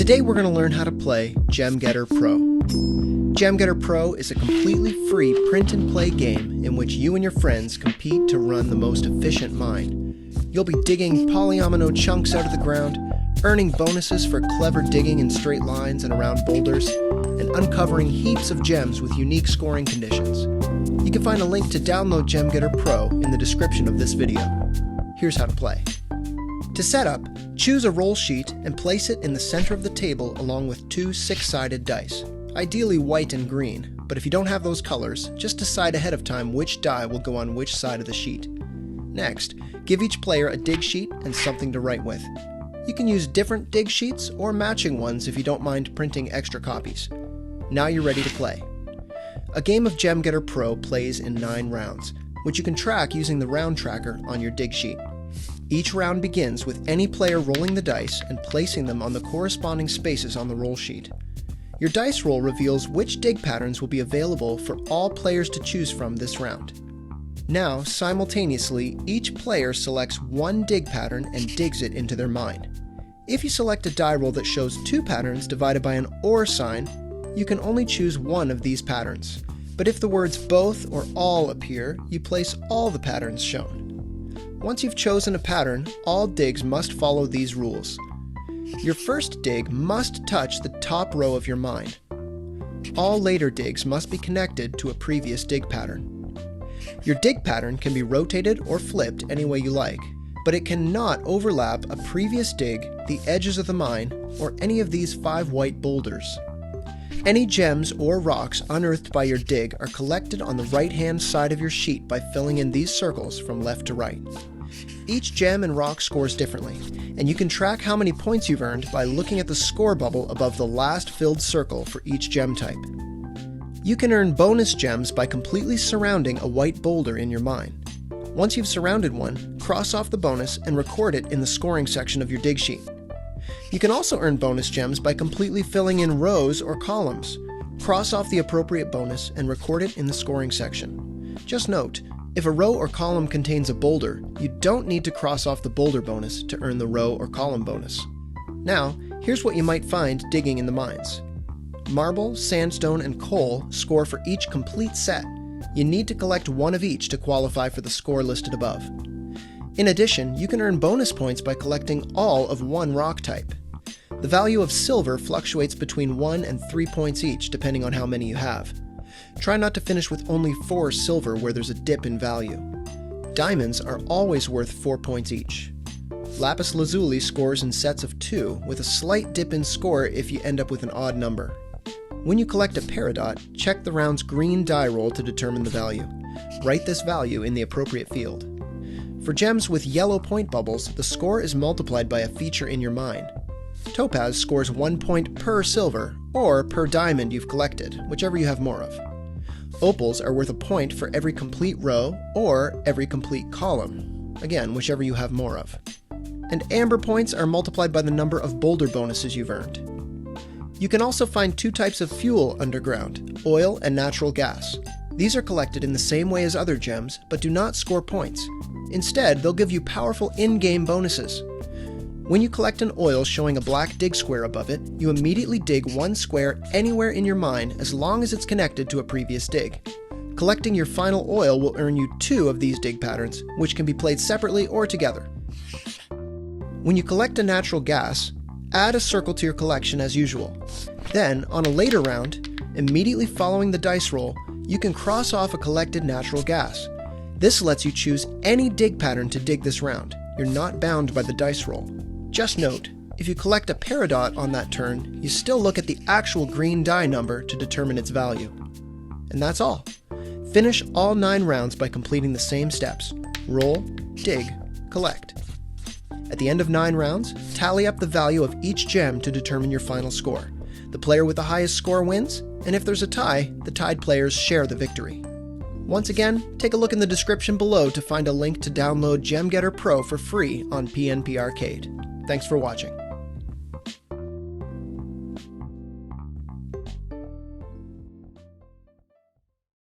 Today we're going to learn how to play Gem Getter Pro. Gem Getter Pro is a completely free print-and-play game in which you and your friends compete to run the most efficient mine. You'll be digging polyomino chunks out of the ground, earning bonuses for clever digging in straight lines and around boulders, and uncovering heaps of gems with unique scoring conditions. You can find a link to download Gem Getter Pro in the description of this video. Here's how to play. To set up, choose a roll sheet and place it in the center of the table along with two six-sided dice, ideally white and green, but if you don't have those colors, just decide ahead of time which die will go on which side of the sheet. Next, give each player a dig sheet and something to write with. You can use different dig sheets or matching ones if you don't mind printing extra copies. Now you're ready to play. A game of Gem Getter Pro plays in 9 rounds, which you can track using the round tracker on your dig sheet. Each round begins with any player rolling the dice and placing them on the corresponding spaces on the roll sheet. Your dice roll reveals which dig patterns will be available for all players to choose from this round. Now, simultaneously, each player selects one dig pattern and digs it into their mine. If you select a die roll that shows 2 patterns divided by an OR sign, you can only choose one of these patterns. But if the words both or all appear, you place all the patterns shown. Once you've chosen a pattern, all digs must follow these rules. Your first dig must touch the top row of your mine. All later digs must be connected to a previous dig pattern. Your dig pattern can be rotated or flipped any way you like, but it cannot overlap a previous dig, the edges of the mine, or any of these 5 white boulders. Any gems or rocks unearthed by your dig are collected on the right-hand side of your sheet by filling in these circles from left to right. Each gem and rock scores differently, and you can track how many points you've earned by looking at the score bubble above the last filled circle for each gem type. You can earn bonus gems by completely surrounding a white boulder in your mine. Once you've surrounded one, cross off the bonus and record it in the scoring section of your dig sheet. You can also earn bonus gems by completely filling in rows or columns. Cross off the appropriate bonus and record it in the scoring section. Just note, if a row or column contains a boulder, you don't need to cross off the boulder bonus to earn the row or column bonus. Now, here's what you might find digging in the mines. Marble, sandstone, and coal score for each complete set. You need to collect one of each to qualify for the score listed above. In addition, you can earn bonus points by collecting all of one rock type. The value of silver fluctuates between 1 and 3 points each, depending on how many you have. Try not to finish with only 4 silver where there's a dip in value. Diamonds are always worth 4 points each. Lapis lazuli scores in sets of 2, with a slight dip in score if you end up with an odd number. When you collect a peridot, check the round's green die roll to determine the value. Write this value in the appropriate field. For gems with yellow point bubbles, the score is multiplied by a feature in your mine. Topaz scores 1 point per silver, or per diamond you've collected, whichever you have more of. Opals are worth a point for every complete row, or every complete column, again, whichever you have more of. And amber points are multiplied by the number of boulder bonuses you've earned. You can also find 2 types of fuel underground, oil and natural gas. These are collected in the same way as other gems, but do not score points. Instead, they'll give you powerful in-game bonuses. When you collect an oil showing a black dig square above it, you immediately dig 1 square anywhere in your mine as long as it's connected to a previous dig. Collecting your final oil will earn you 2 of these dig patterns, which can be played separately or together. When you collect a natural gas, add a circle to your collection as usual. Then, on a later round, immediately following the dice roll, you can cross off a collected natural gas. This lets you choose any dig pattern to dig this round. You're not bound by the dice roll. Just note, if you collect a peridot on that turn, you still look at the actual green die number to determine its value. And that's all. Finish all 9 rounds by completing the same steps. Roll, dig, collect. At the end of 9 rounds, tally up the value of each gem to determine your final score. The player with the highest score wins, and if there's a tie, the tied players share the victory. Once again, take a look in the description below to find a link to download Gem Getter Pro for free on PNP Arcade. Thanks for watching.